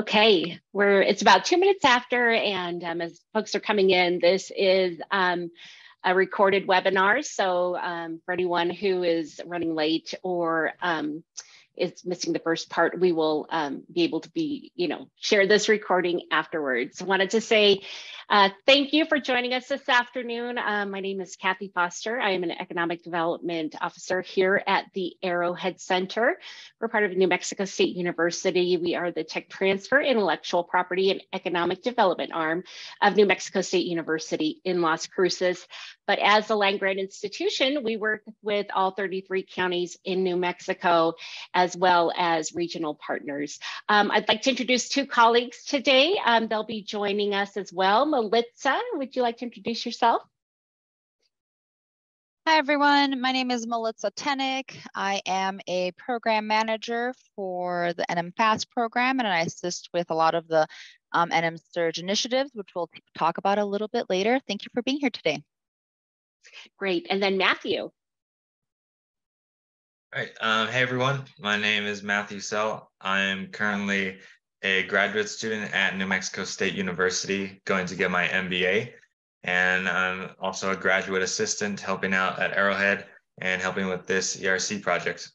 Okay, it's about 2 minutes after, and as folks are coming in, this is a recorded webinar. So for anyone who is running late or is missing the first part, we will be able to share this recording afterwards. I wanted to say thank you for joining us this afternoon. My name is Kathy Foster. I am an Economic Development Officer here at the Arrowhead Center. We're part of New Mexico State University. We are the Tech Transfer, Intellectual Property, and Economic Development arm of New Mexico State University in Las Cruces. But as a land-grant institution, we work with all 33 counties in New Mexico, as well as regional partners. I'd like to introduce two colleagues today. They'll be joining us as well. Melissa, would you like to introduce yourself? Hi, everyone. My name is Melissa Tennick. I am a program manager for the NM-FAST program, and I assist with a lot of the NM-CERG initiatives, which we'll talk about a little bit later. Thank you for being here today. Great. And then Matthew. All right. Hey, everyone. My name is Matthew Sell. I am currently a graduate student at New Mexico State University going to get my MBA. And I'm also a graduate assistant helping out at Arrowhead and helping with this ERC project.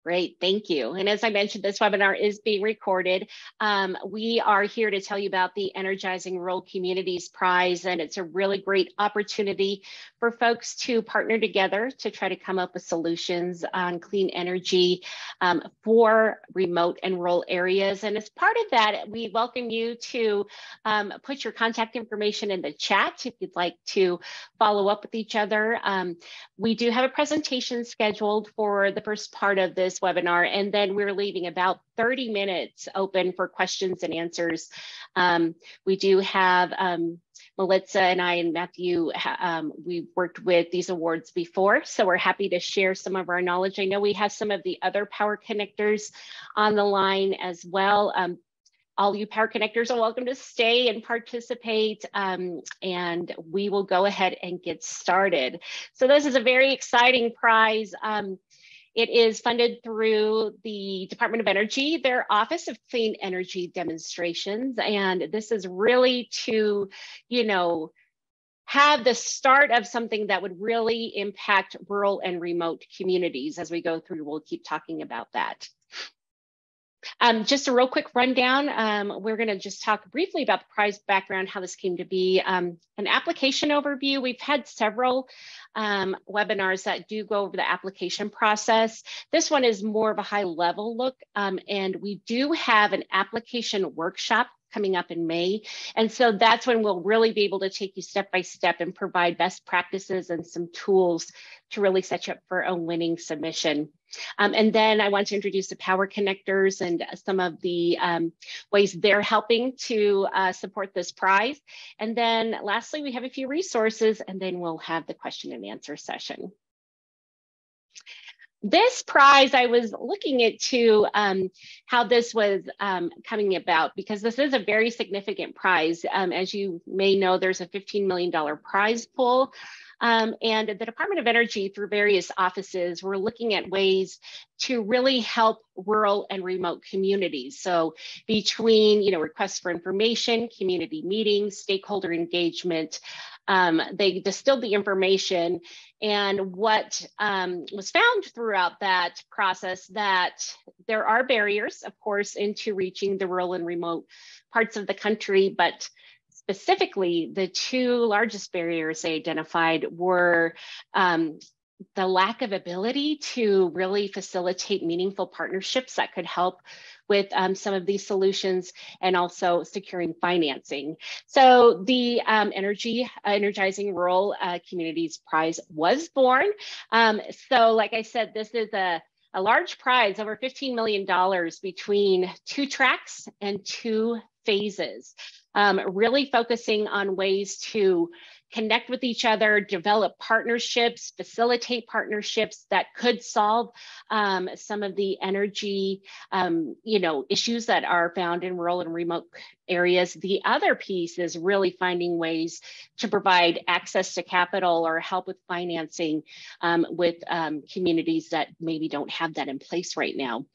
Great, thank you. And as I mentioned, this webinar is being recorded. We are here to tell you about the Energizing Rural Communities Prize, and it's a really great opportunity for folks to partner together to try to come up with solutions on clean energy for remote and rural areas. And as part of that, we welcome you to put your contact information in the chat if you'd like to follow up with each other. We do have a presentation scheduled for the first part of this webinar, and then we're leaving about 30 minutes open for questions and answers. We do have Melissa and I and Matthew, we've worked with these awards before, so we're happy to share some of our knowledge. I know we have some of the other power connectors on the line as well. All you power connectors are welcome to stay and participate, and we will go ahead and get started. So this is a very exciting prize. It is funded through the Department of Energy, their Office of Clean Energy Demonstrations. And this is really to, have the start of something that would really impact rural and remote communities. As we go through, we'll keep talking about that. Just a real quick rundown. We're going to just talk briefly about the prize background, how this came to be, an application overview. We've had several webinars that do go over the application process. This one is more of a high level look, and we do have an application workshop coming up in May. And so that's when we'll really be able to take you step by step and provide best practices and some tools to really set you up for a winning submission. And then I want to introduce the power connectors and some of the ways they're helping to support this prize. And then lastly, we have a few resources, and then we'll have the question and answer session. This prize, I was looking into how this was coming about, because this is a very significant prize. As you may know, there's a $15 million prize pool. And the Department of Energy, through various offices, we're looking at ways to really help rural and remote communities. So between, requests for information, community meetings, stakeholder engagement, they distilled the information. And what was found throughout that process, that there are barriers, of course, into reaching the rural and remote parts of the country, but specifically, the two largest barriers they identified were the lack of ability to really facilitate meaningful partnerships that could help with some of these solutions, and also securing financing. So the Energizing Rural Communities Prize was born. So like I said, this is a large prize, over $15 million between 2 tracks and 2 phases, really focusing on ways to connect with each other, develop partnerships, facilitate partnerships that could solve some of the energy, issues that are found in rural and remote areas. The other piece is really finding ways to provide access to capital or help with financing with communities that maybe don't have that in place right now.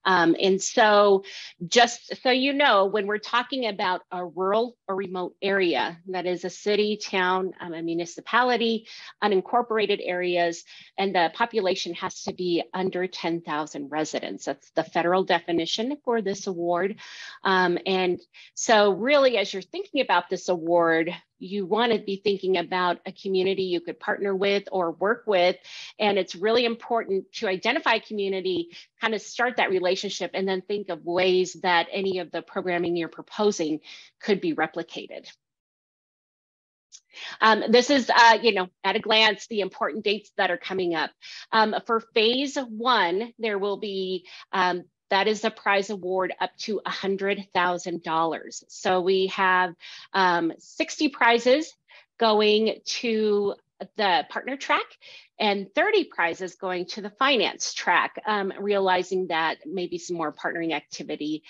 And so just so you know, when we're talking about a rural or remote area, that is a city, town, a municipality, unincorporated areas, and the population has to be under 10,000 residents. That's the federal definition for this award. And so really, as you're thinking about this award, you want to be thinking about a community you could partner with or work with. And it's really important to identify a community, kind of start that relationship, and then think of ways that any of the programming you're proposing could be replicated. This is, you know, at a glance, the important dates that are coming up. For phase 1, there will be, that is a prize award up to $100,000. So we have 60 prizes going to the partner track and 30 prizes going to the finance track, realizing that maybe some more partnering activity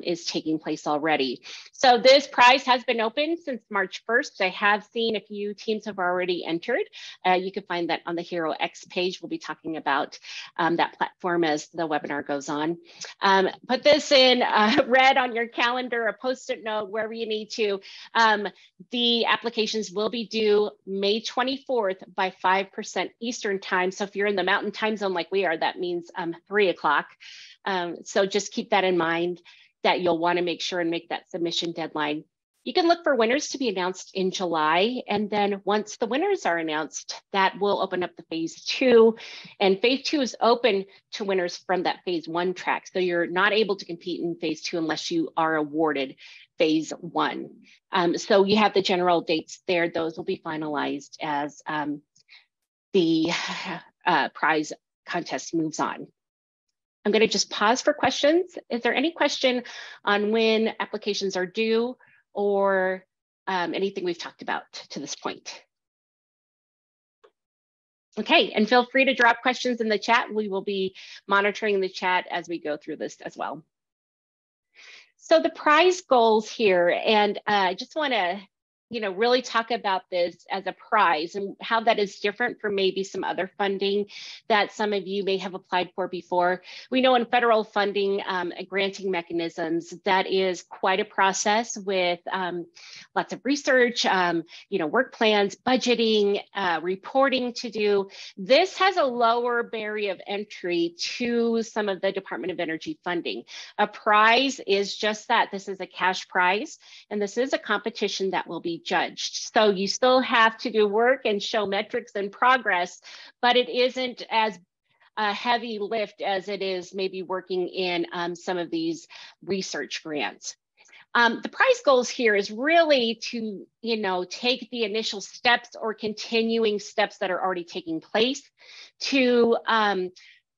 is taking place already. So this prize has been open since March 1st. I have seen a few teams have already entered. You can find that on the Hero X page. We'll be talking about that platform as the webinar goes on. Put this in red on your calendar, a Post-it note, wherever you need to. The applications will be due May 24th by 5% Eastern time. So if you're in the mountain time zone like we are, that means 3 o'clock. So just keep that in mind, that you'll want to make sure and make that submission deadline. You can look for winners to be announced in July. And then once the winners are announced, that will open up the phase 2. And phase 2 is open to winners from that phase 1 track. So you're not able to compete in phase 2 unless you are awarded phase 1. So you have the general dates there. Those will be finalized as the prize contest moves on. I'm going to just pause for questions. Is there any question on when applications are due or anything we've talked about to this point? Okay, and feel free to drop questions in the chat. We will be monitoring the chat as we go through this as well. So the prize goals here, and I just want to, you know, really talk about this as a prize and how that is different from maybe some other funding that some of you may have applied for before. We know in federal funding, granting mechanisms, that is quite a process with lots of research, you know, work plans, budgeting, reporting to do. This has a lower barrier of entry to some of the Department of Energy funding. A prize is just that. This is a cash prize, and this is a competition that will be judged. So you still have to do work and show metrics and progress, but it isn't as a heavy lift as it is maybe working in some of these research grants. The prize goals here is really to, you know, take the initial steps or continuing steps that are already taking place to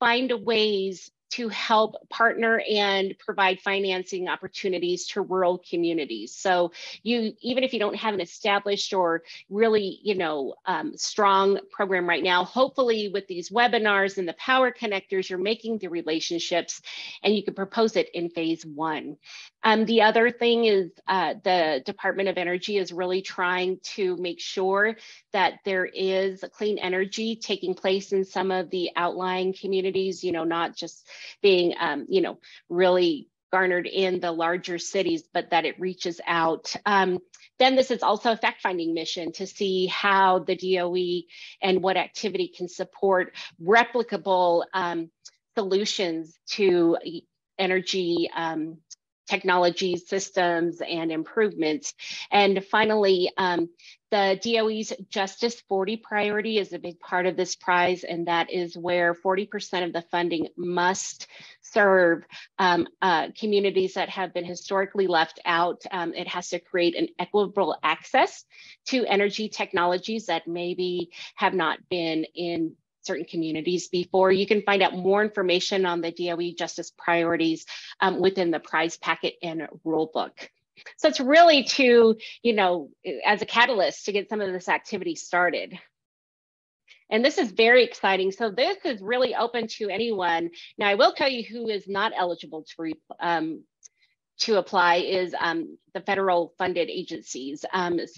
find ways to help partner and provide financing opportunities to rural communities. So even if you don't have an established or really, you know, strong program right now, hopefully with these webinars and the power connectors, you're making the relationships and you can propose it in phase 1. The other thing is the Department of Energy is really trying to make sure that there is clean energy taking place in some of the outlying communities, you know, not just being, you know, really garnered in the larger cities, but that it reaches out. Then this is also a fact-finding mission to see how the DOE and what activity can support replicable solutions to energy technology systems and improvements. And finally, the DOE's Justice 40 priority is a big part of this prize, and that is where 40% of the funding must serve communities that have been historically left out. It has to create an equitable access to energy technologies that maybe have not been in certain communities before. You can find out more information on the DOE Justice priorities within the prize packet and rule book. So it's really to, you know, as a catalyst to get some of this activity started. And this is very exciting. So this is really open to anyone. Now, I will tell you who is not eligible to apply is the federal funded agencies.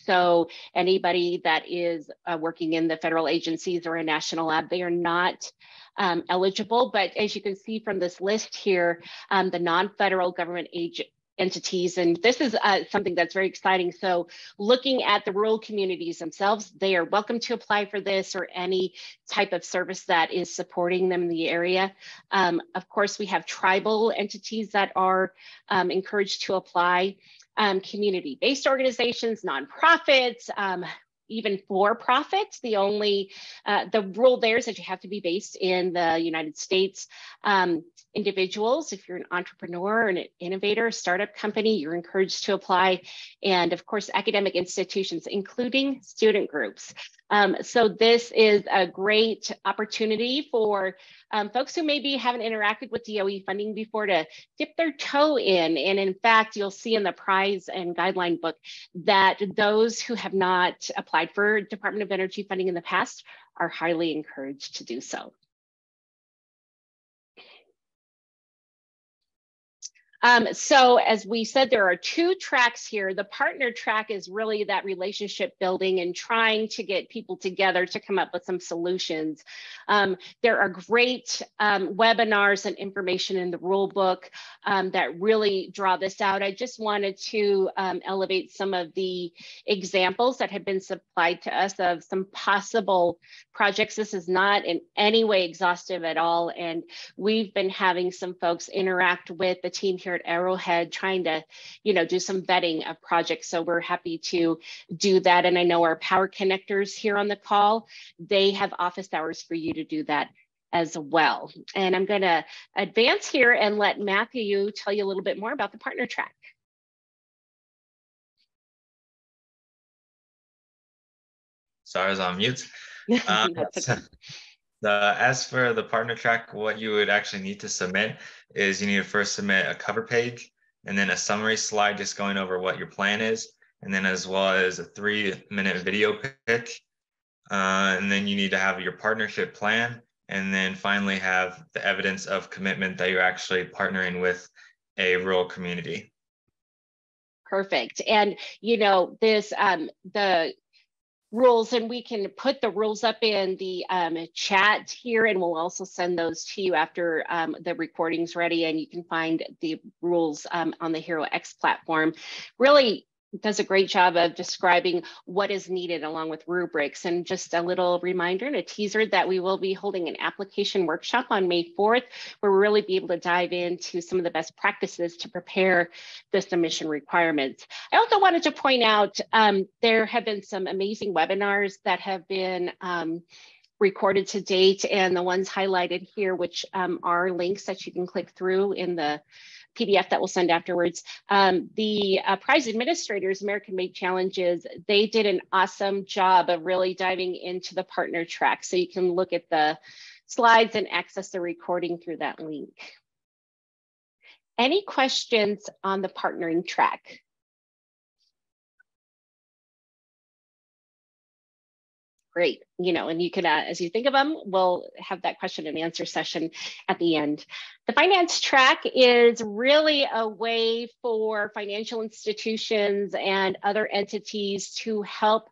So anybody that is working in the federal agencies or a national lab, they are not eligible. But as you can see from this list here, the non-federal government entities, and this is something that's very exciting. So looking at the rural communities themselves, they are welcome to apply for this or any type of service that is supporting them in the area. Of course, we have tribal entities that are encouraged to apply, community-based organizations, nonprofits, even for-profits. The only, the rule there is that you have to be based in the United States. Individuals, if you're an entrepreneur, an innovator, a startup company, you're encouraged to apply. And of course, academic institutions, including student groups. So this is a great opportunity for folks who maybe haven't interacted with DOE funding before to dip their toe in. And in fact, you'll see in the prize and guideline book that those who have not applied for Department of Energy funding in the past are highly encouraged to do so. So as we said, there are two tracks here. The partner track is really that relationship building and trying to get people together to come up with some solutions. There are great webinars and information in the rule book that really draw this out. I just wanted to elevate some of the examples that have been supplied to us of some possible projects. This is not in any way exhaustive at all. And we've been having some folks interact with the team here at Arrowhead, trying to, do some vetting of projects. So we're happy to do that. And I know our power connectors here on the call, they have office hours for you to do that as well. And I'm going to advance here and let Matthew tell you a little bit more about the partner track. Sorry, I was on mute. As for the partner track, what you would actually need to submit is you need to first submit a cover page and then a summary slide just going over what your plan is, and then as well as a 3-minute video pitch. And then you need to have your partnership plan, and then finally have the evidence of commitment that you're actually partnering with a rural community. Perfect. And, this, the rules, and we can put the rules up in the chat here, and we'll also send those to you after the recording's ready, and you can find the rules on the HeroX platform. Really does a great job of describing what is needed along with rubrics. And just a little reminder and a teaser that we will be holding an application workshop on May 4th, where we'll really be able to dive into some of the best practices to prepare the submission requirements. I also wanted to point out there have been some amazing webinars that have been recorded to date, and the ones highlighted here, which are links that you can click through in the PDF that we'll send afterwards. The prize administrators, American Made Challenges, they did an awesome job of really diving into the partner track. So you can look at the slides and access the recording through that link. Any questions on the partnering track? Great, and you can, as you think of them, we'll have that question and answer session at the end. The finance track is really a way for financial institutions and other entities to help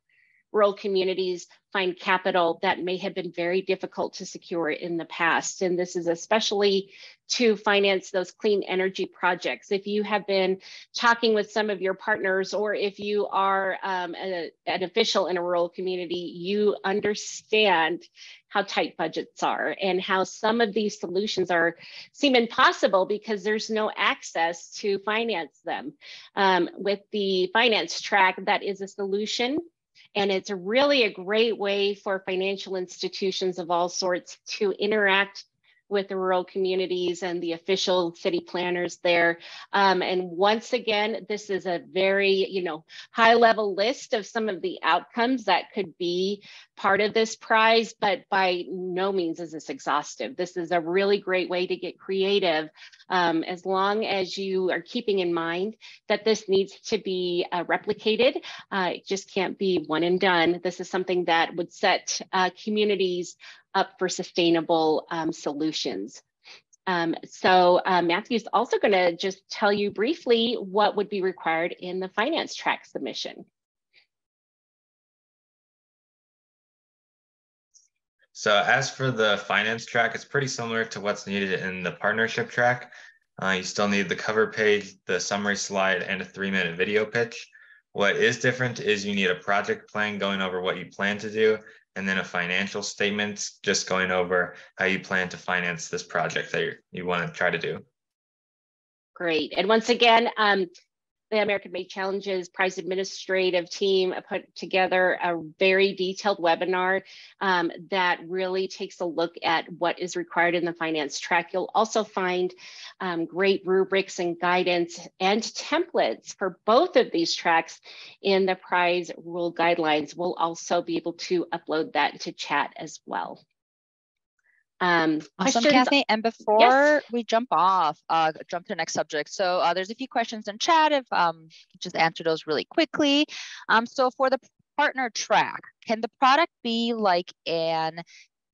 rural communities find capital that may have been very difficult to secure in the past. And this is especially to finance those clean energy projects. If you have been talking with some of your partners, or if you are an official in a rural community, you understand how tight budgets are and how some of these solutions seem impossible because there's no access to finance them. With the finance track, that is a solution. And it's really a great way for financial institutions of all sorts to interact with the rural communities and the official city planners there. And once again, this is a very, high level list of some of the outcomes that could be part of this prize, but by no means is this exhaustive. This is a really great way to get creative, as long as you are keeping in mind that this needs to be replicated. It just can't be one and done. This is something that would set communities up for sustainable solutions. Matthew's also going to just tell you briefly what would be required in the finance track submission. So as for the finance track, it's pretty similar to what's needed in the partnership track. You still need the cover page, the summary slide, and a 3-minute video pitch. What is different is you need a project plan going over what you plan to do, and then a financial statement just going over how you plan to finance this project that you want to try to do. Great. And once again, the American Made Challenges Prize Administrative team put together a very detailed webinar that really takes a look at what is required in the finance track. You'll also find great rubrics and guidance and templates for both of these tracks in the prize rule guidelines. We'll also be able to upload that to chat as well. Awesome, Kathy. And before we jump to the next subject, so there's a few questions in chat. If just answer those really quickly. So for the partner track, can the product be like an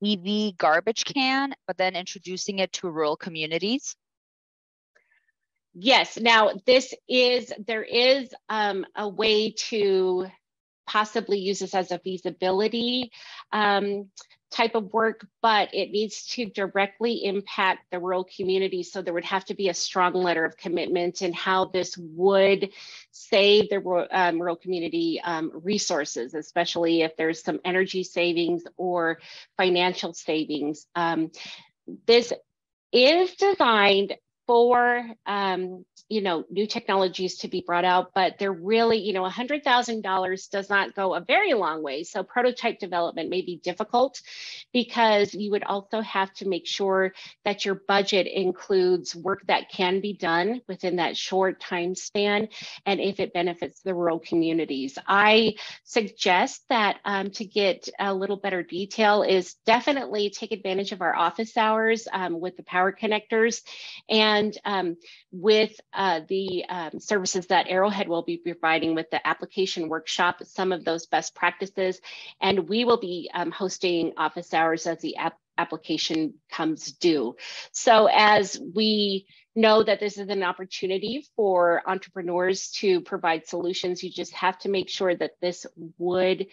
EV garbage can, but then introducing it to rural communities? Yes. Now there is a way to possibly use this as a feasibility type of work, but it needs to directly impact the rural community. So there would have to be a strong letter of commitment in how this would save the rural community resources, especially if there's some energy savings or financial savings. This is designed for new technologies to be brought out, but they're really, $100,000 does not go a very long way. So prototype development may be difficult because you would also have to make sure that your budget includes work that can be done within that short time span, and if it benefits the rural communities. I suggest that to get a little better detail is definitely take advantage of our office hours with the power connectors, and with the services that Arrowhead will be providing with the application workshop, some of those best practices. And we will be hosting office hours as the application comes due. So as we know that this is an opportunity for entrepreneurs to provide solutions, you just have to make sure that this would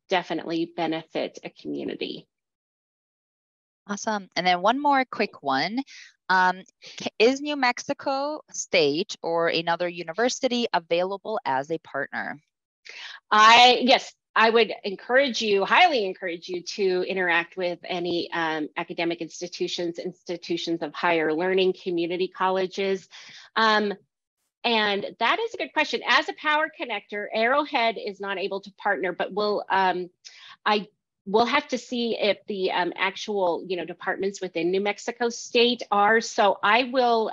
definitely benefit a community. Awesome. And then one more quick one. Is New Mexico State or another university available as a partner? Yes, I would highly encourage you to interact with any academic institutions of higher learning, community colleges. And that is a good question. As a power connector, Arrowhead is not able to partner, but we'll have to see if the actual, departments within New Mexico State are. So I will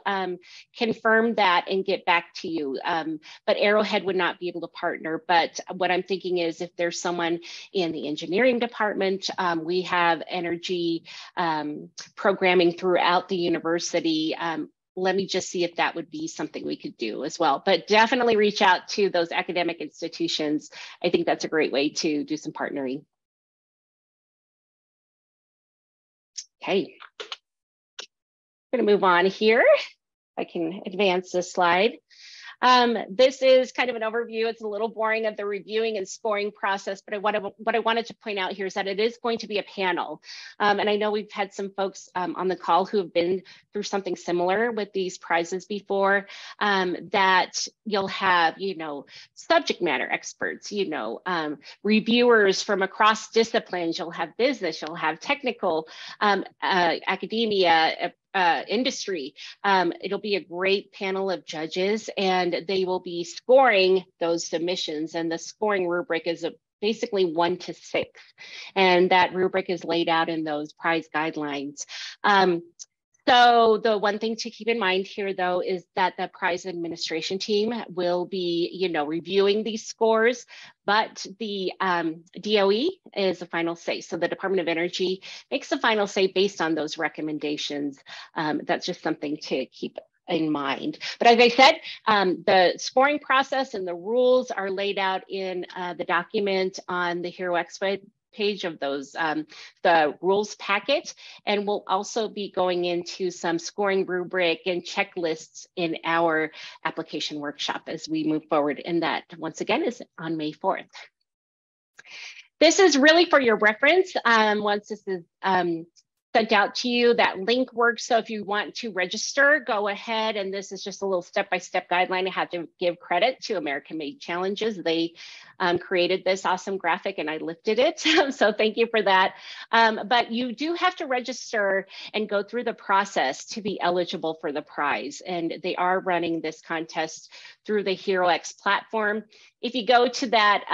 confirm that and get back to you. But Arrowhead would not be able to partner. But what I'm thinking is if there's someone in the engineering department, we have energy programming throughout the university. Let me just see if that would be something we could do as well. But definitely reach out to those academic institutions. I think that's a great way to do some partnering. Okay, I'm going to move on here. I can advance this slide. This is kind of an overview. It's a little boring of the reviewing and scoring process, but what I wanted to point out here is that it is going to be a panel. And I know we've had some folks on the call who have been through something similar with these prizes before, that you'll have, subject matter experts, reviewers from across disciplines. You'll have business, you'll have technical, academia, industry. It'll be a great panel of judges, and they will be scoring those submissions. And the scoring rubric is basically 1 to 6. And that rubric is laid out in those prize guidelines. So the one thing to keep in mind here, though, is that the prize administration team will be, reviewing these scores, but the DOE is the final say. So the Department of Energy makes the final say based on those recommendations. That's just something to keep in mind. But as I said, the scoring process and the rules are laid out in the document on the Hero page of those, the rules packet. And we'll also be going into some scoring rubric and checklists in our application workshop as we move forward. And that, once again, is on May 4th. This is really for your reference. Once this is sent out to you, that link works. So if you want to register, go ahead. And this is just a little step-by-step guideline. I have to give credit to American Made Challenges. They created this awesome graphic and I lifted it. So thank you for that. But you do have to register and go through the process to be eligible for the prize. And they are running this contest through the HeroX platform. If you go to that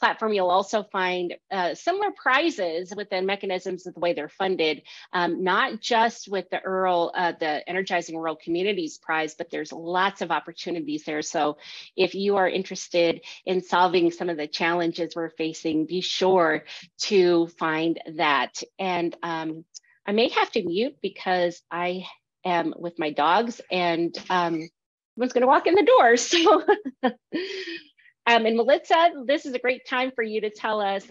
platform, you'll also find similar prizes within mechanisms of the way they're funded, not just with the the Energizing Rural Communities Prize, but there's lots of opportunities there. So if you are interested in solving some of the challenges we're facing, be sure to find that. And I may have to mute because I am with my dogs and someone's gonna walk in the door, so. And Melissa, this is a great time for you to tell us,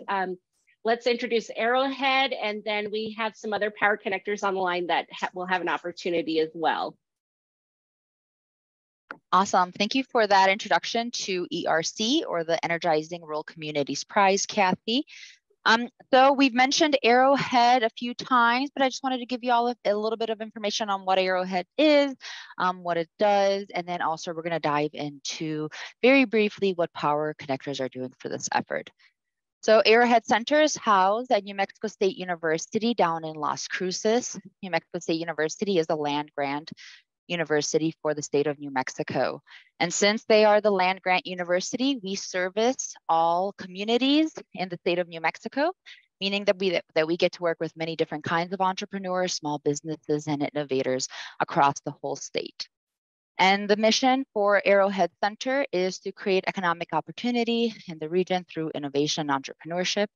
let's introduce Arrowhead, and then we have some other power connectors on the line that will have an opportunity as well. Awesome. Thank you for that introduction to ERC, or the Energizing Rural Communities Prize, Kathy. So we've mentioned Arrowhead a few times, but I just wanted to give you all a little bit of information on what Arrowhead is, what it does, and then also we're going to dive into very briefly what power connectors are doing for this effort. So Arrowhead Center is housed at New Mexico State University down in Las Cruces. New Mexico State University is a land grant university for the state of New Mexico. And since they are the land grant university, we service all communities in the state of New Mexico, meaning that we get to work with many different kinds of entrepreneurs, small businesses, and innovators across the whole state. And the mission for Arrowhead Center is to create economic opportunity in the region through innovation and entrepreneurship.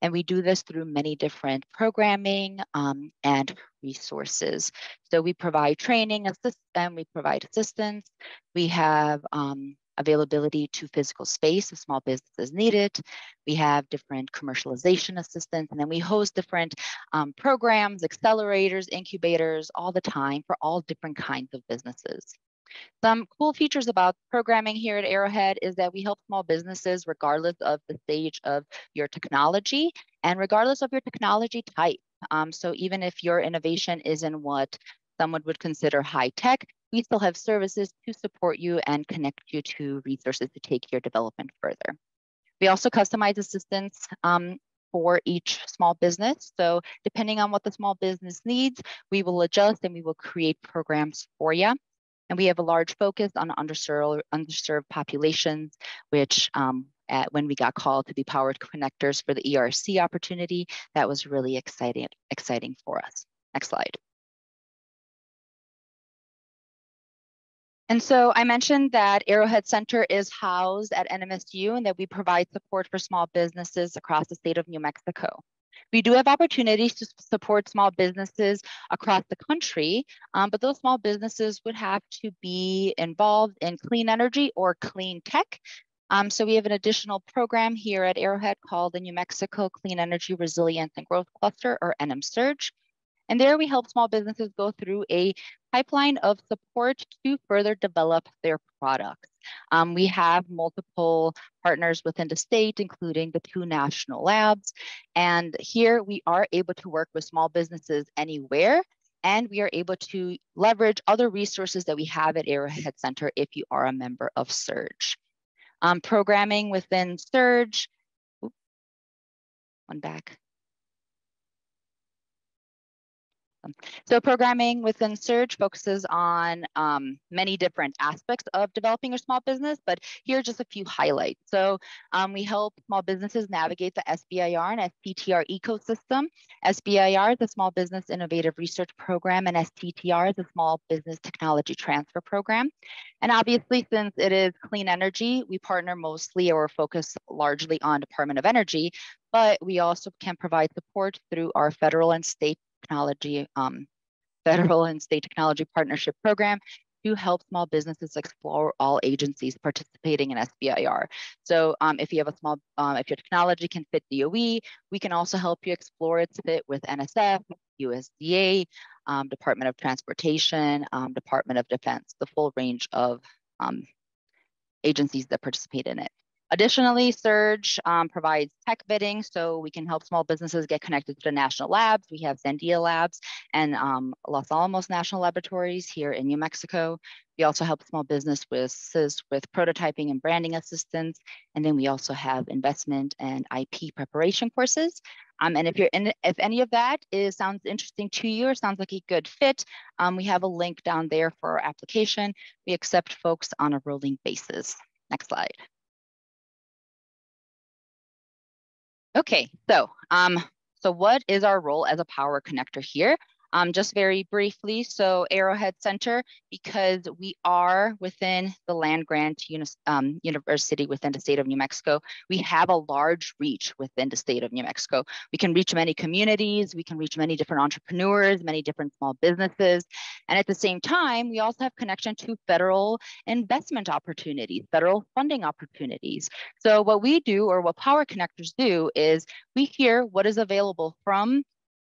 And we do this through many different programming and resources. So we provide training and we provide assistance. We have availability to physical space if small businesses need it. We have different commercialization assistance, and then we host different programs, accelerators, incubators all the time for all different kinds of businesses. Some cool features about programming here at Arrowhead is that we help small businesses regardless of the stage of your technology and regardless of your technology type. So even if your innovation isn't what someone would consider high tech, we still have services to support you and connect you to resources to take your development further. We also customize assistance for each small business. So depending on what the small business needs, we will adjust and we will create programs for you. And we have a large focus on underserved populations, which when we got called to be powered connectors for the ERC opportunity, that was really exciting for us. Next slide. And so I mentioned that Arrowhead Center is housed at NMSU and that we provide support for small businesses across the state of New Mexico. We do have opportunities to support small businesses across the country, but those small businesses would have to be involved in clean energy or clean tech. So we have an additional program here at Arrowhead called the New Mexico Clean Energy Resilience and Growth Cluster, or CERG. And there we help small businesses go through a pipeline of support to further develop their products. We have multiple partners within the state, including the 2 national labs. And here we are able to work with small businesses anywhere, and we are able to leverage other resources that we have at Arrowhead Center if you are a member of CERG. Programming within CERG, one back. So programming within CERG focuses on many different aspects of developing your small business, but here are just a few highlights. So we help small businesses navigate the SBIR and STTR ecosystem. SBIR is the Small Business Innovative Research Program, and STTR is the Small Business Technology Transfer Program. And obviously, since it is clean energy, we partner mostly or focus largely on Department of Energy, but we also can provide support through our federal and state technology partnership program to help small businesses explore all agencies participating in SBIR. So if you have a small, if your technology can fit DOE, we can also help you explore its fit with NSF, USDA, Department of Transportation, Department of Defense, the full range of agencies that participate in it. Additionally, CERG provides tech vetting, so we can help small businesses get connected to the national labs. We have Sandia Labs and Los Alamos National Laboratories here in New Mexico. We also help small businesses with prototyping and branding assistance. And then we also have investment and IP preparation courses. And if any of that sounds interesting to you or sounds like a good fit, we have a link down there for our application. We accept folks on a rolling basis. Next slide. Okay, so what is our role as a power connector here? Just very briefly, so Arrowhead Center, because we are within the land-grant university within the state of New Mexico, we have a large reach within the state of New Mexico. We can reach many communities, we can reach many different entrepreneurs, many different small businesses, and at the same time, we also have connection to federal investment opportunities, federal funding opportunities. So what we do, or what power connectors do, is we hear what is available from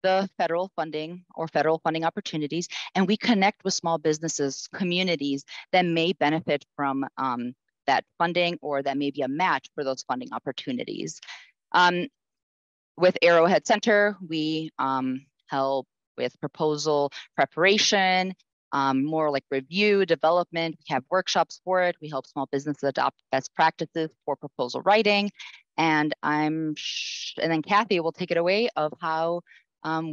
the federal funding or federal funding opportunities, and we connect with small businesses, communities that may benefit from that funding or that may be a match for those funding opportunities. With Arrowhead Center, we help with proposal preparation, more like review, development. We have workshops for it. We help small businesses adopt best practices for proposal writing. And then Kathy will take it away of how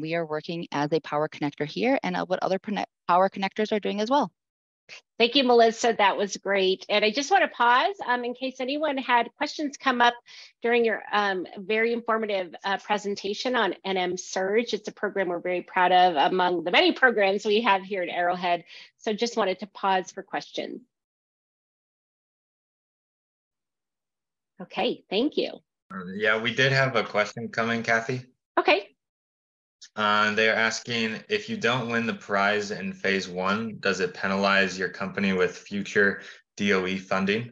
we are working as a power connector here and what other power connectors are doing as well. Thank you, Melissa. That was great. And I just want to pause in case anyone had questions come up during your very informative presentation on CERG. It's a program we're very proud of among the many programs we have here at Arrowhead. So just wanted to pause for questions. Okay, thank you. Yeah, we did have a question coming, Kathy. Okay. They're asking, if you don't win the prize in phase 1, does it penalize your company with future DOE funding?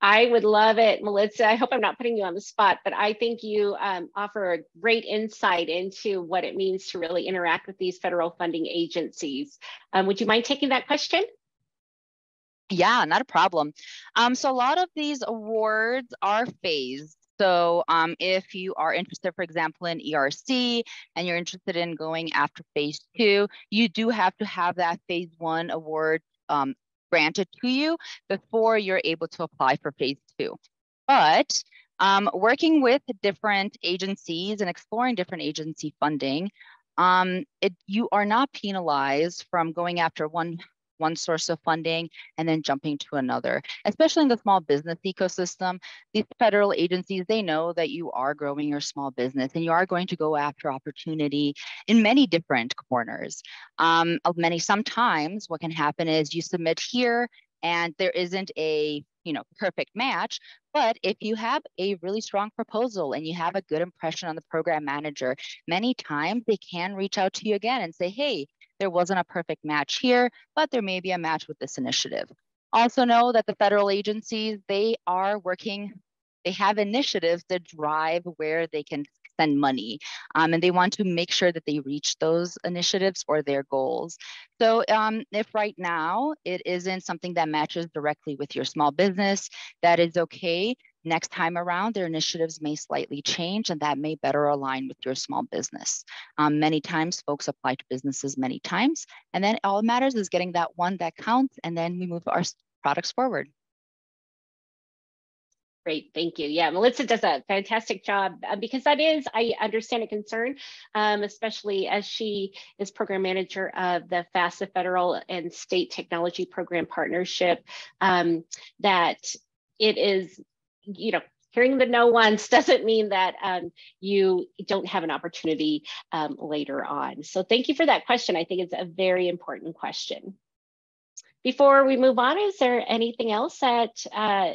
I would love it, Melissa. I hope I'm not putting you on the spot, but I think you offer a great insight into what it means to really interact with these federal funding agencies. Would you mind taking that question? Yeah, not a problem. So a lot of these awards are phased. So if you are interested, for example, in ERC and you're interested in going after phase 2, you do have to have that phase 1 award granted to you before you're able to apply for phase 2. But working with different agencies and exploring different agency funding, you are not penalized from going after one source of funding and then jumping to another, especially in the small business ecosystem. These federal agencies, they know that you are growing your small business and you are going to go after opportunity in many different corners. Sometimes what can happen is you submit here and there isn't a perfect match, but if you have a really strong proposal and you have a good impression on the program manager, many times they can reach out to you again and say, hey, there wasn't a perfect match here, but there may be a match with this initiative. Also know that the federal agencies, they have initiatives that drive where they can spend money, and they want to make sure that they reach those initiatives or their goals. So if right now it isn't something that matches directly with your small business, that is okay. Next time around, their initiatives may slightly change and that may better align with your small business. Many times folks apply to businesses many times, and then all that matters is getting that one that counts, and then we move our products forward. Great, thank you. Yeah, Melissa does a fantastic job because that is, I understand a concern, especially as she is program manager of the FAFSA Federal and State Technology Program Partnership, that it is, hearing the no once doesn't mean that you don't have an opportunity later on. So thank you for that question. I think it's a very important question. Before we move on, is there anything else that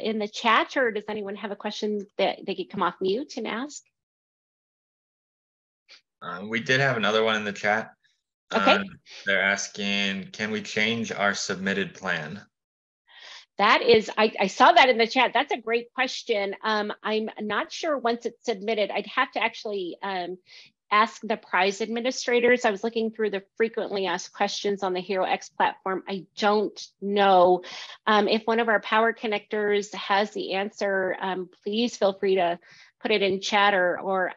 in the chat, or does anyone have a question that they could come off mute and ask? We did have another one in the chat. Okay. They're asking, can we change our submitted plan? That is, I saw that in the chat. That's a great question. I'm not sure once it's submitted. I'd have to actually ask the prize administrators. I was looking through the frequently asked questions on the HeroX platform. I don't know if one of our power connectors has the answer. Please feel free to put it in chat or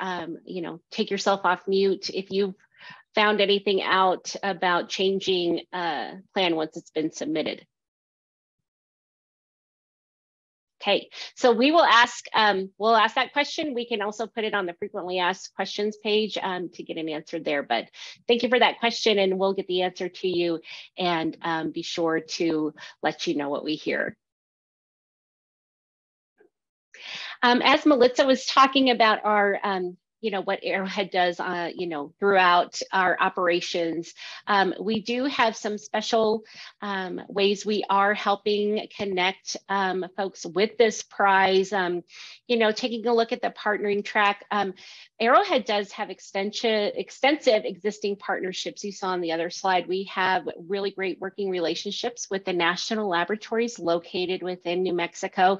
you know, take yourself off mute if you've found anything out about changing plan once it's been submitted. Okay, so we will ask, we'll ask that question. We can also put it on the frequently asked questions page to get an answer there. But thank you for that question, and we'll get the answer to you and be sure to let you know what we hear. As Melissa was talking about our you know, what Arrowhead does, you know, throughout our operations. We do have some special ways we are helping connect folks with this prize. You know, taking a look at the partnering track, Arrowhead does have extensive existing partnerships. You saw on the other slide, we have really great working relationships with the national laboratories located within New Mexico,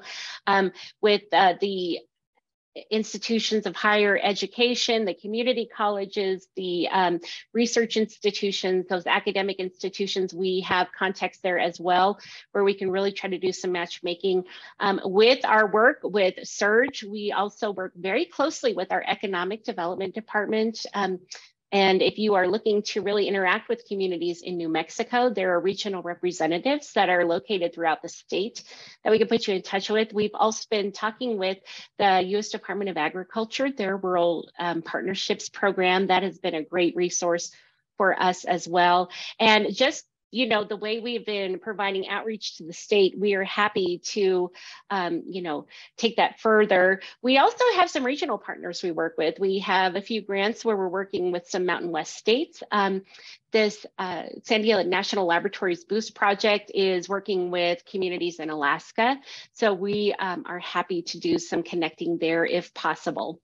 with the institutions of higher education, the community colleges, the research institutions, those academic institutions. We have contacts there as well, where we can really try to do some matchmaking. With our work with CERG, we also work very closely with our economic development department. And if you are looking to really interact with communities in New Mexico, there are regional representatives that are located throughout the state that we can put you in touch with. We've also been talking with the U.S. Department of Agriculture, their Rural Partnerships Program. That has been a great resource for us as well. And just, you know, the way we've been providing outreach to the state, we are happy to, you know, take that further. We also have some regional partners we work with. We have a few grants where we're working with some Mountain West states. This Sandia National Laboratories Boost Project is working with communities in Alaska. So we are happy to do some connecting there if possible.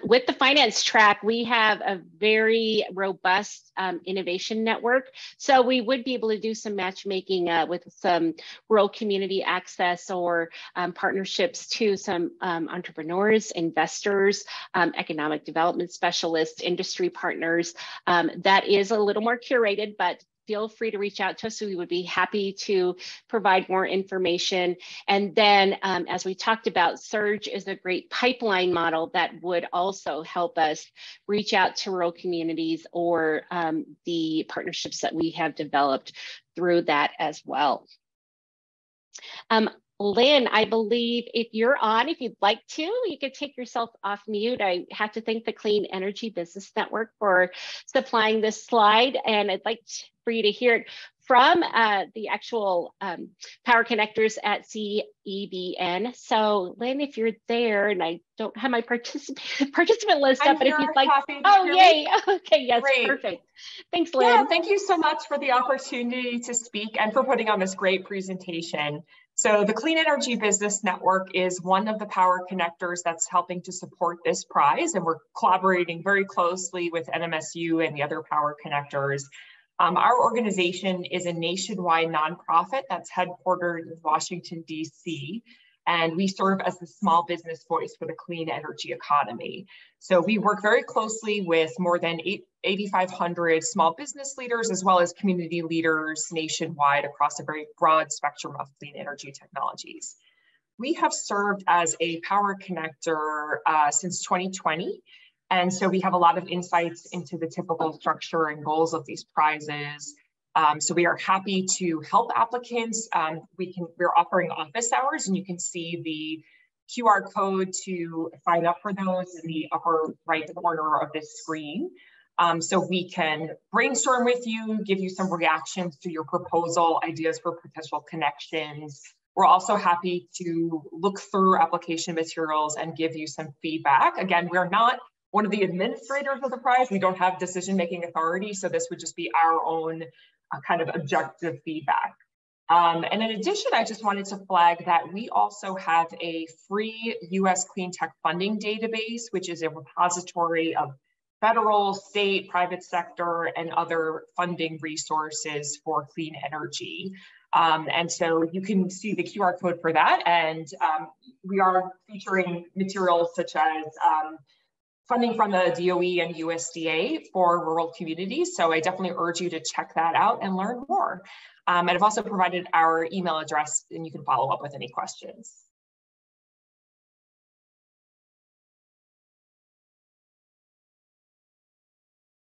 With the finance track, we have a very robust innovation network. So we would be able to do some matchmaking with some rural community access or partnerships to some entrepreneurs, investors, economic development specialists, industry partners. That is a little more curated, but feel free to reach out to us. We would be happy to provide more information. And then, as we talked about, CERG is a great pipeline model that would also help us reach out to rural communities or the partnerships that we have developed through that as well. Lynn, I believe if you're on, if you'd like to, you could take yourself off mute. I have to thank the Clean Energy Business Network for supplying this slide, and I'd like for you to hear it from the actual power connectors at CEBN. So Lynn, if you're there, and I don't have my participant list up, but if you'd like, oh yay, okay, yes, great. Perfect. Thanks, Lynn. Yeah, thank you so much for the opportunity to speak and for putting on this great presentation. So the Clean Energy Business Network is one of the power connectors that's helping to support this prize, and we're collaborating very closely with NMSU and the other power connectors. Our organization is a nationwide nonprofit that's headquartered in Washington, D.C., and we serve as the small business voice for the clean energy economy. So we work very closely with more than 8,500 small business leaders, as well as community leaders nationwide across a very broad spectrum of clean energy technologies. We have served as a power connector since 2020. And so we have a lot of insights into the typical structure and goals of these prizes. So we are happy to help applicants. We're offering office hours, and you can see the QR code to sign up for those in the upper right corner of this screen. So we can brainstorm with you, give you some reactions to your proposal, ideas for potential connections. We're also happy to look through application materials and give you some feedback. Again, we're not one of the administrators of the prize. We don't have decision-making authority, so this would just be our own kind of objective feedback. And in addition, I just wanted to flag that we also have a free U.S. clean tech funding database, which is a repository of federal, state, private sector, and other funding resources for clean energy. And so you can see the QR code for that. And we are featuring materials such as funding from the DOE and USDA for rural communities. So I definitely urge you to check that out and learn more. And I've also provided our email address, and you can follow up with any questions.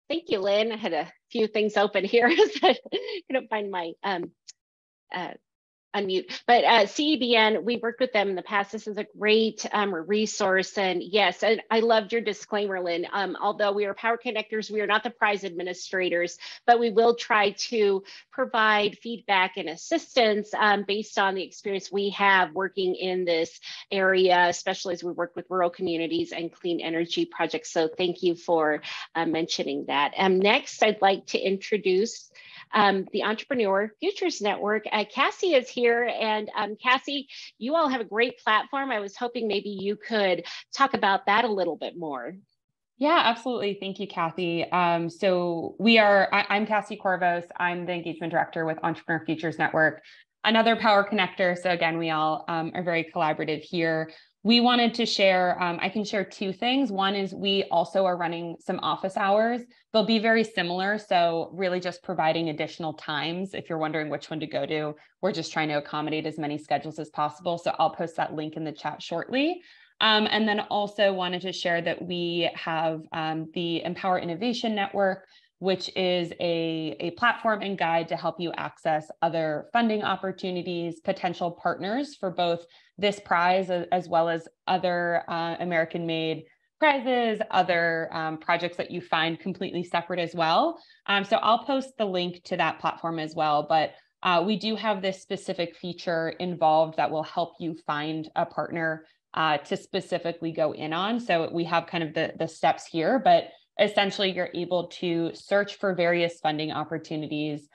Thank you, Lynn. I had a few things open here, so I couldn't find my unmute. But CEBN, we worked with them in the past. This is a great resource. And yes, and I loved your disclaimer, Lynn. Although we are power connectors, we are not the prize administrators, but we will try to provide feedback and assistance based on the experience we have working in this area, especially as we work with rural communities and clean energy projects. So thank you for mentioning that. Next, I'd like to introduce the Entrepreneur Futures Network. Cassie is here, and Cassie, you all have a great platform. I was hoping maybe you could talk about that a little bit more. Yeah, absolutely. Thank you, Kathy. I'm Cassie Corvos. I'm the engagement director with Entrepreneur Futures Network, another power connector. So again, we all are very collaborative here. We wanted to share, I can share two things. One is we also are running some office hours. They'll be very similar. So really just providing additional times. If you're wondering which one to go to, we're just trying to accommodate as many schedules as possible. So I'll post that link in the chat shortly. And then also wanted to share that we have the Empower Innovation Network, which is a platform and guide to help you access other funding opportunities, potential partners for both this prize as well as other American-made prizes, other projects that you find completely separate as well. So I'll post the link to that platform as well, but we do have this specific feature involved that will help you find a partner to specifically go in on. So we have kind of the steps here, but essentially you're able to search for various funding opportunities.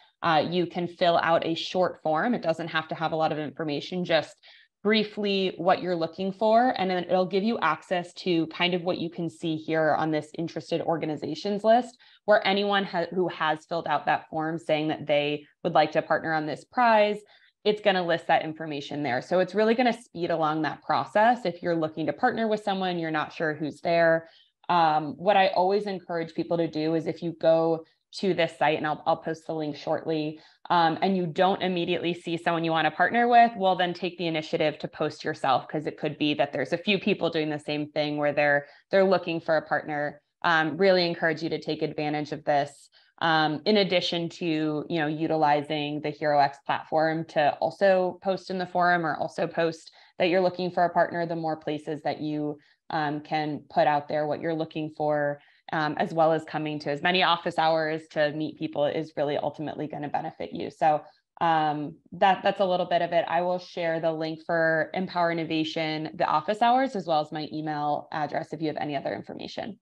You can fill out a short form. It doesn't have to have a lot of information, just briefly what you're looking for. And then it'll give you access to kind of what you can see here on this interested organizations list, where anyone who has filled out that form saying that they would like to partner on this prize, it's going to list that information there. So it's really going to speed along that process. If you're looking to partner with someone, you're not sure who's there. What I always encourage people to do is if you go to this site, and I'll post the link shortly, and you don't immediately see someone you want to partner with, well, then take the initiative to post yourself, because it could be that there's a few people doing the same thing where they're looking for a partner. Really encourage you to take advantage of this. In addition to, utilizing the HeroX platform to also post in the forum, or also post that you're looking for a partner, the more places that you can put out there what you're looking for, as well as coming to as many office hours to meet people is really ultimately going to benefit you. So that's a little bit of it. I will share the link for Empower Innovation, the office hours, as well as my email address if you have any other information.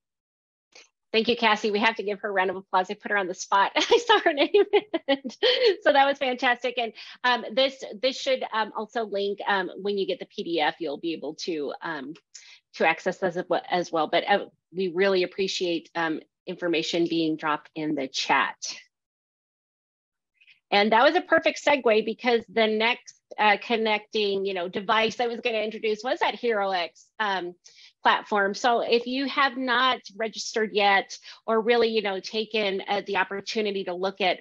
Thank you, Cassie. We have to give her a round of applause. I put her on the spot. I saw her name. So that was fantastic. And this should also link when you get the PDF, you'll be able to access this as well. But we really appreciate information being dropped in the chat. And that was a perfect segue, because the next connecting device I was going to introduce was that HeroX platform. So if you have not registered yet, or really taken the opportunity to look at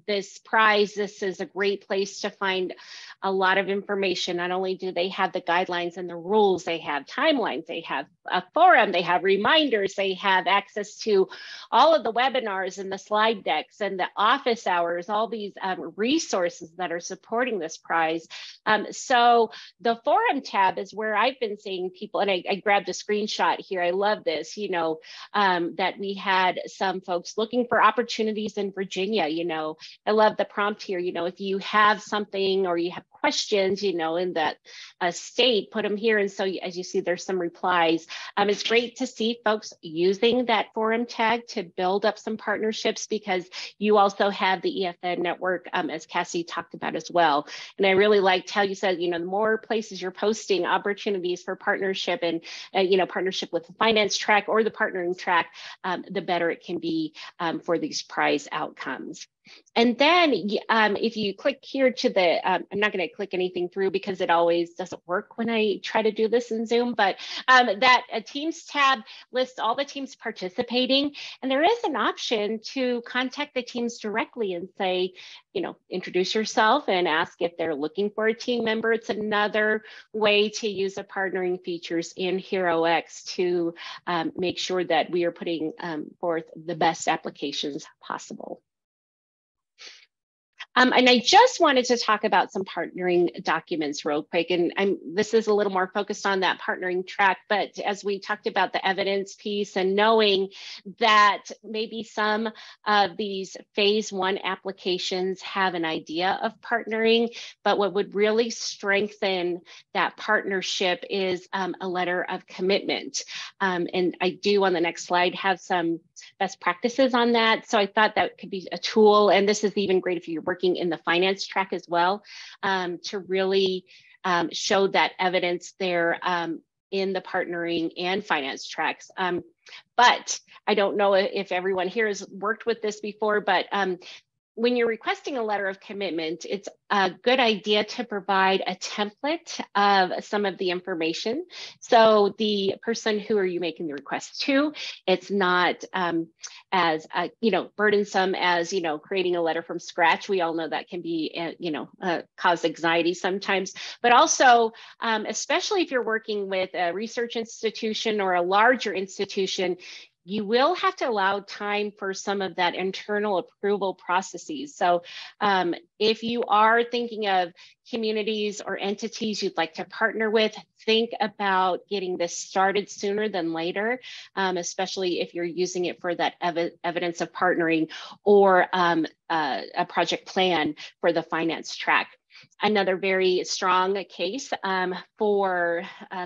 this prize, this is a great place to find a lot of information. Not only do they have the guidelines and the rules, they have timelines, they have a forum, they have reminders, they have access to all of the webinars and the slide decks and the office hours, all these resources that are supporting this prize. So the forum tab is where I've been seeing people, and I grabbed a screenshot here. I love this, that we had some folks looking for opportunities in Virginia. I love the prompt here. If you have something or you have questions, you know, in that state, put them here. And so as you see, there's some replies. It's great to see folks using that forum tag to build up some partnerships, because you also have the EFN network, as Cassie talked about as well. And I really liked how you said, you know, the more places you're posting opportunities for partnership and, you know, partnership with the finance track or the partnering track, the better it can be for these prize outcomes. And then if you click here to the, I'm not going to click anything through because it always doesn't work when I try to do this in Zoom, but that Teams tab lists all the teams participating. And there is an option to contact the teams directly and say, you know, introduce yourself and ask if they're looking for a team member. It's another way to use the partnering features in HeroX to make sure that we are putting forth the best applications possible. And I just wanted to talk about some partnering documents real quick. And this is a little more focused on that partnering track, but as we talked about the evidence piece and knowing that maybe some of these phase 1 applications have an idea of partnering, but what would really strengthen that partnership is a letter of commitment. And I do on the next slide have some best practices on that. So I thought that could be a tool, and this is even great if you're working in the finance track as well, to really show that evidence there in the partnering and finance tracks. But I don't know if everyone here has worked with this before, but when you're requesting a letter of commitment, it's a good idea to provide a template of some of the information. So the person who are you making the request to, it's not as you know, burdensome as, you know, creating a letter from scratch. We all know that can be, you know, cause anxiety sometimes, but also, especially if you're working with a research institution or a larger institution, you will have to allow time for some of that internal approval processes. So if you are thinking of communities or entities you'd like to partner with, think about getting this started sooner than later, especially if you're using it for that evidence of partnering or a project plan for the finance track. Another very strong case for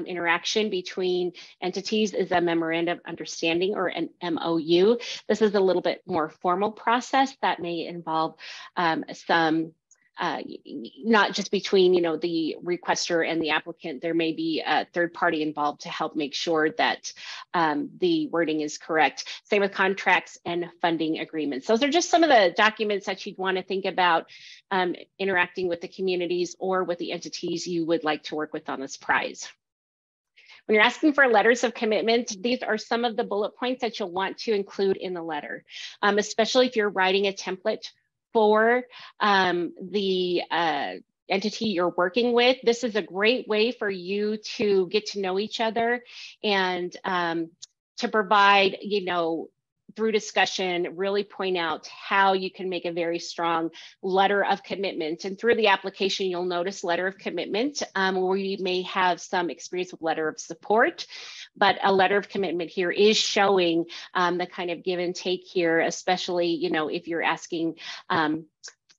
interaction between entities is a memorandum of understanding, or an MOU. This is a little bit more formal process that may involve some not just between, you know, the requester and the applicant. There may be a third party involved to help make sure that the wording is correct. Same with contracts and funding agreements. Those are just some of the documents that you'd want to think about interacting with the communities or with the entities you would like to work with on this prize. When you're asking for letters of commitment, these are some of the bullet points that you'll want to include in the letter, especially if you're writing a template for the entity you're working with. This is a great way for you to get to know each other and to provide, you know, through discussion, really point out how you can make a very strong letter of commitment. And through the application, you'll notice letter of commitment, where you may have some experience with letter of support, but a letter of commitment here is showing the kind of give and take here, especially, you know, if you're asking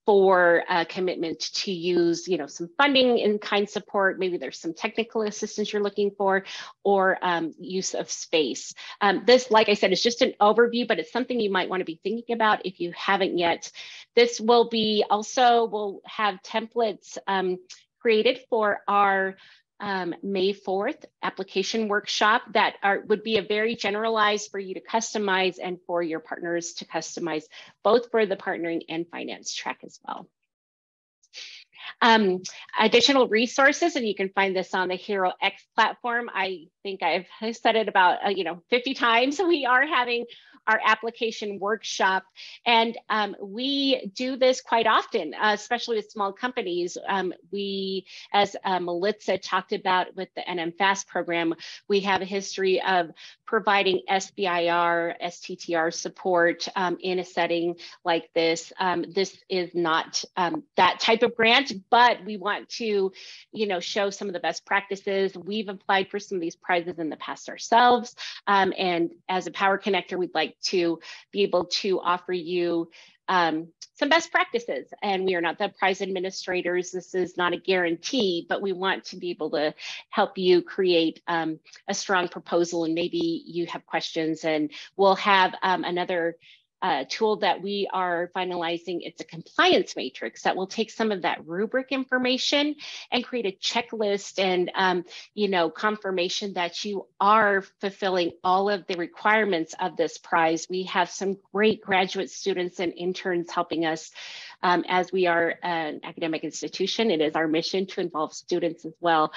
for a commitment to use, you know, some funding in kind support, maybe there's some technical assistance you're looking for, or use of space. This, like I said, is just an overview, but it's something you might want to be thinking about if you haven't yet. This will be also, we'll have templates created for our May 4th application workshop that would be a very generalized for you to customize and for your partners to customize, both for the partnering and finance track as well. Additional resources, and you can find this on the HeroX platform. I think I've said it about 50 times. We are having our application workshop, and we do this quite often, especially with small companies. We, as Melissa talked about with the NMFAST program, we have a history of providing SBIR, STTR support in a setting like this. This is not that type of grant, but we want to, show some of the best practices. We've applied for some of these prizes in the past ourselves. And as a Power Connector, we'd like to be able to offer you some best practices. And we are not the prize administrators. This is not a guarantee, but we want to be able to help you create a strong proposal. And maybe you have questions, and we'll have another tool that we are finalizing. It's a compliance matrix that will take some of that rubric information and create a checklist and confirmation that you are fulfilling all of the requirements of this prize. We have some great graduate students and interns helping us as we are an academic institution. It is our mission to involve students as well.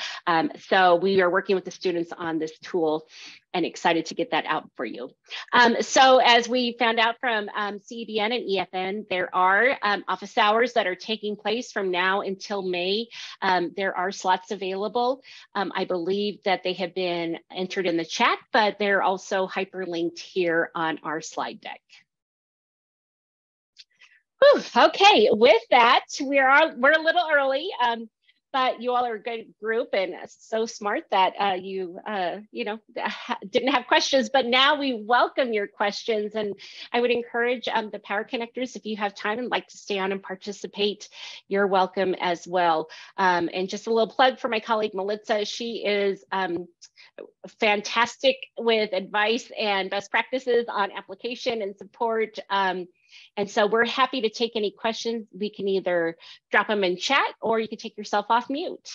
So we are working with the students on this tool and excited to get that out for you. So as we found out from CEBN and EFN, there are office hours that are taking place from now until May. There are slots available. I believe that they have been entered in the chat, but they're also hyperlinked here on our slide deck. Whew, okay, with that, we're a little early. But you all are a good group and so smart that you didn't have questions, but now we welcome your questions. And I would encourage the Power Connectors, if you have time and like to stay on and participate, you're welcome as well. And just a little plug for my colleague, Melissa. She is fantastic with advice and best practices on application and support. And so we're happy to take any questions. We can either drop them in chat or you can take yourself off mute.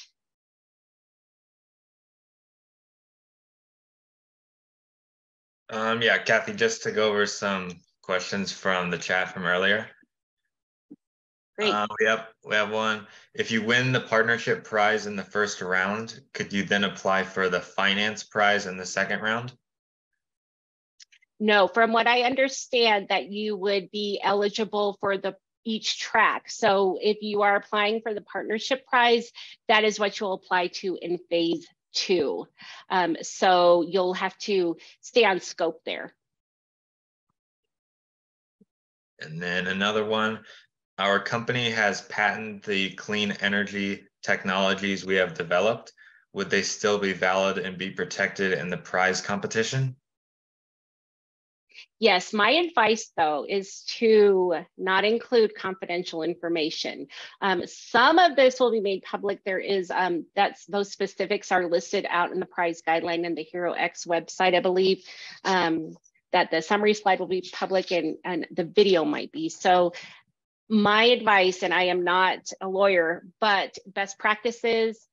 Yeah, Kathy, just to go over some questions from the chat from earlier. Great. We have one. If you win the partnership prize in the first round, could you then apply for the finance prize in the second round? No, from what I understand, that you would be eligible for each track. So if you are applying for the partnership prize, that is what you'll apply to in phase 2. So you'll have to stay on scope there. And then another one, our company has patented the clean energy technologies we have developed. Would they still be valid and be protected in the prize competition? Yes, my advice though is to not include confidential information. Some of this will be made public. There is those specifics are listed out in the prize guideline and the HeroX website, I believe. That the summary slide will be public and the video might be. So my advice, and I am not a lawyer, but best practices,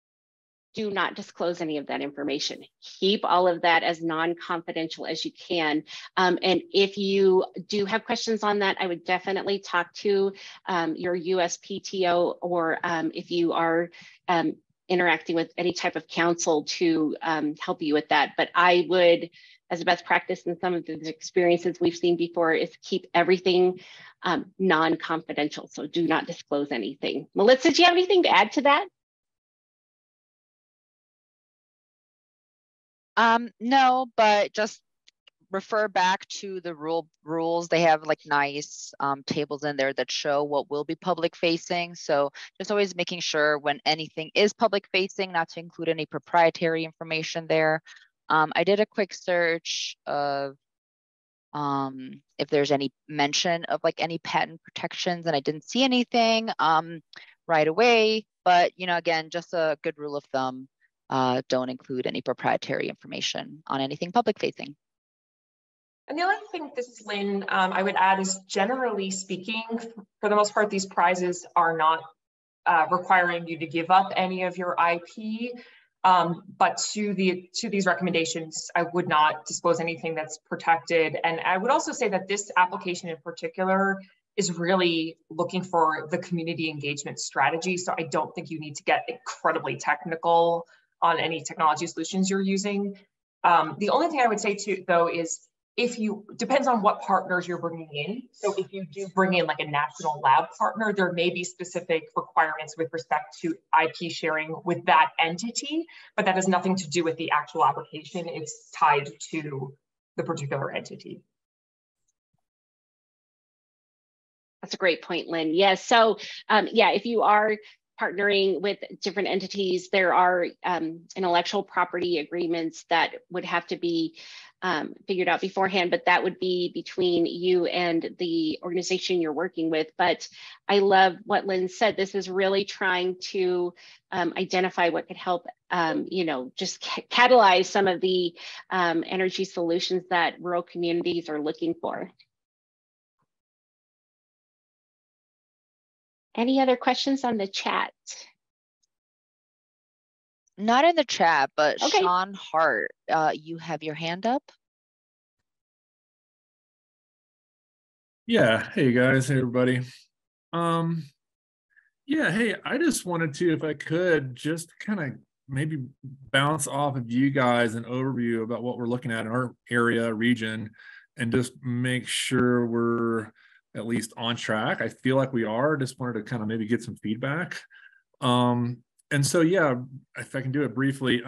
do not disclose any of that information. Keep all of that as non-confidential as you can. And if you do have questions on that, I would definitely talk to your USPTO, or if you are interacting with any type of counsel to help you with that. But I would, as a best practice in some of the experiences we've seen before, is keep everything non-confidential. So do not disclose anything. Melissa, do you have anything to add to that? No, but just refer back to the rules. They have like nice tables in there that show what will be public facing. So just always making sure when anything is public facing, not to include any proprietary information there. I did a quick search of if there's any mention of like any patent protections, and I didn't see anything right away. But again, just a good rule of thumb. Don't include any proprietary information on anything public facing. And the only thing, this is Lynn, I would add is, generally speaking, for the most part, these prizes are not requiring you to give up any of your IP. But to these recommendations, I would not disclose anything that's protected. And I would also say that this application in particular is really looking for the community engagement strategy. So I don't think you need to get incredibly technical on any technology solutions you're using. The only thing I would say though is, depends on what partners you're bringing in. So if you do bring in like a national lab partner, there may be specific requirements with respect to IP sharing with that entity, but that has nothing to do with the actual application. It's tied to the particular entity. That's a great point, Lynn. Yes. So if you are partnering with different entities, there are intellectual property agreements that would have to be figured out beforehand, but that would be between you and the organization you're working with. But I love what Lynn said. This is really trying to identify what could help, just catalyze some of the energy solutions that rural communities are looking for. Any other questions on the chat? Not in the chat, but Okay. Sean Hart, you have your hand up. Yeah. Hey guys. Hey everybody. Yeah. Hey, I just wanted to, if I could, just kind of maybe bounce off of you guys an overview about what we're looking at in our area, region, and just make sure we're at least on track. I feel like we are. Just wanted to kind of maybe get some feedback. And so, yeah, if I can do it briefly,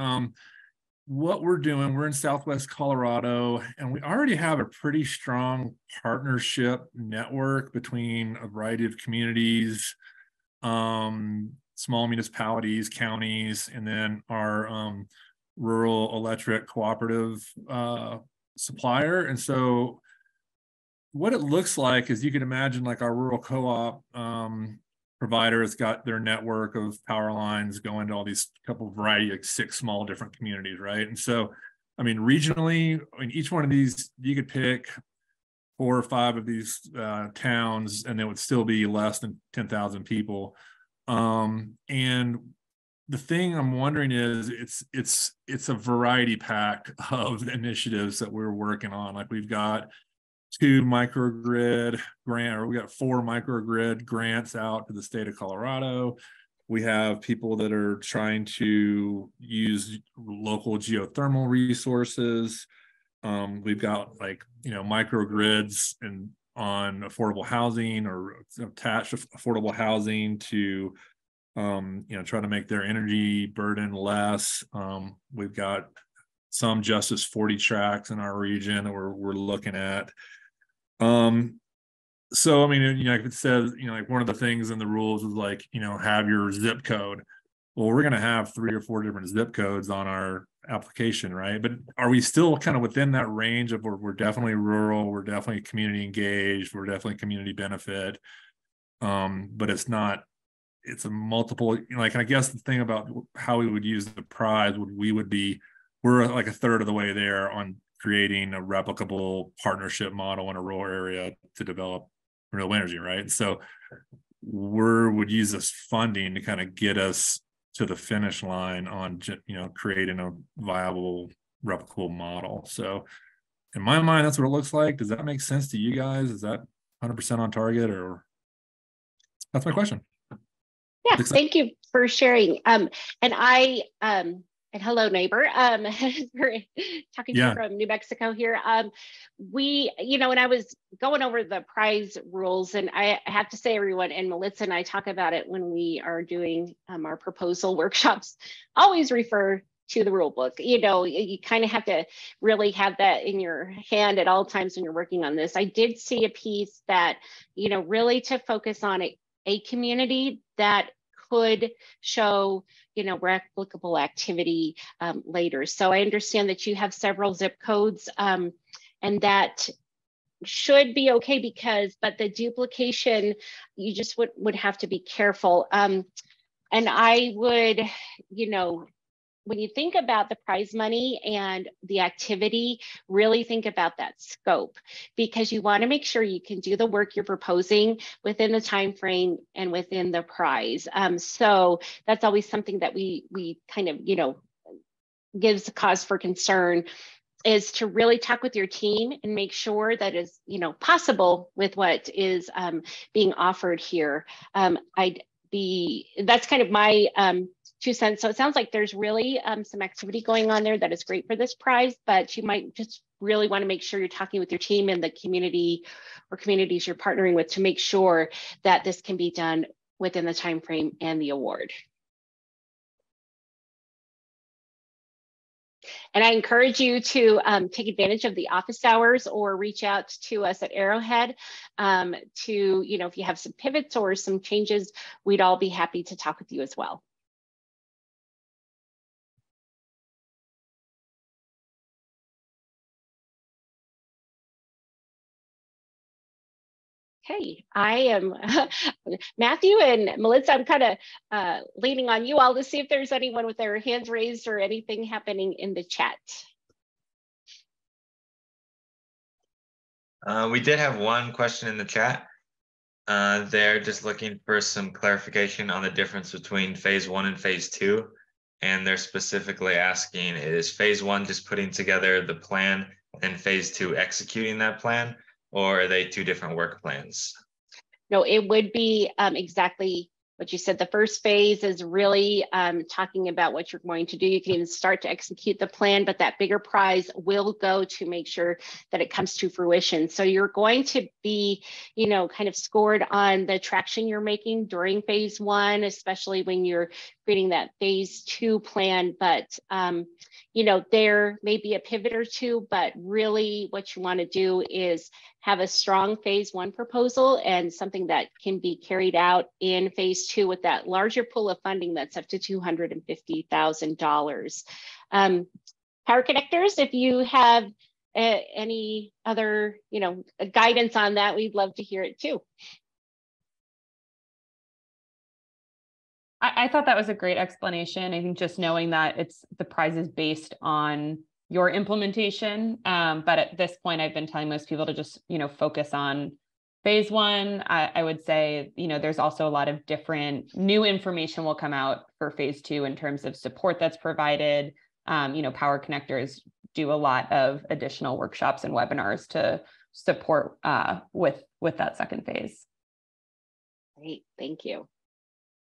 what we're doing, we're in Southwest Colorado, and we already have a pretty strong partnership network between a variety of communities, small municipalities, counties, and then our rural electric cooperative supplier. And so what it looks like is, you can imagine, like our rural co-op provider has got their network of power lines going to all these couple variety, like 6 small different communities, right? And so, I mean, regionally, each one of these, you could pick 4 or 5 of these towns, and it would still be less than 10,000 people. And the thing I'm wondering is, it's a variety pack of initiatives that we're working on. Like, we've got 2 microgrid grant, or we got 4 microgrid grants out to the state of Colorado. We have people that are trying to use local geothermal resources. We've got, like, microgrids and on affordable housing, or attached affordable housing to try to make their energy burden less. We've got some Justice 40 tracks in our region that we're looking at. So, I mean, like it says, like one of the things in the rules is, like, have your zip code. Well, we're going to have 3 or 4 different zip codes on our application, right? But are we still kind of within that range of where we're definitely rural, we're definitely community engaged, we're definitely community benefit? But it's not, it's a multiple, like, I guess the thing about how we would use the prize we're like a third of the way there on creating a replicable partnership model in a rural area to develop renewable energy, right? So we would use this funding to kind of get us to the finish line on, creating a viable replicable model. So in my mind, that's what it looks like. Does that make sense to you guys? Is that 100% on target, or? That's my question. Yeah, thank you for sharing. And hello, neighbor. We're talking to you from New Mexico here. We, when I was going over the prize rules, and I have to say, everyone, and Melissa and I talk about it when we are doing our proposal workshops, always refer to the rule book. You kind of have to really have that in your hand at all times when you're working on this. I did see a piece that, really to focus on a community that could show, replicable activity later. So I understand that you have several zip codes, and that should be okay, but the duplication, you just would have to be careful. And I would, when you think about the prize money and the activity, really think about that scope, because you want to make sure you can do the work you're proposing within the time frame and within the prize. So that's always something that we kind of, gives a cause for concern, is to really talk with your team and make sure that is, possible with what is being offered here. That's kind of my 2 cents. So it sounds like there's really some activity going on there that is great for this prize, but you might just really want to make sure you're talking with your team and the community or communities you're partnering with to make sure that this can be done within the time frame and the award. And I encourage you to take advantage of the office hours, or reach out to us at Arrowhead to, if you have some pivots or some changes, we'd all be happy to talk with you as well. Okay, I am Matthew and Melissa. I'm kind of leaning on you all to see if there's anyone with their hands raised or anything happening in the chat. We did have one question in the chat. They're just looking for some clarification on the difference between phase 1 and phase 2. And they're specifically asking, is phase 1 just putting together the plan and phase 2 executing that plan? Or are they two different work plans? No, it would be exactly what you said. The first phase is really talking about what you're going to do. You can even start to execute the plan, but that bigger prize will go to make sure that it comes to fruition. So you're going to be, you know, kind of scored on the traction you're making during phase 1, especially when you're creating that phase 2 plan. But, you know, there may be a pivot or two, but really what you want to do is have a strong phase 1 proposal and something that can be carried out in phase 2 with that larger pool of funding that's up to $250,000. Power connectors, if you have any other, you know, guidance on that, we'd love to hear it too. I thought that was a great explanation. I think just knowing that the prize is based on your implementation. But at this point, I've been telling most people to just, you know, focus on phase 1. I would say, you know, there's also a lot of different new information will come out for phase 2 in terms of support that's provided. You know, Power Connectors do a lot of additional workshops and webinars to support with that second phase. Great, thank you.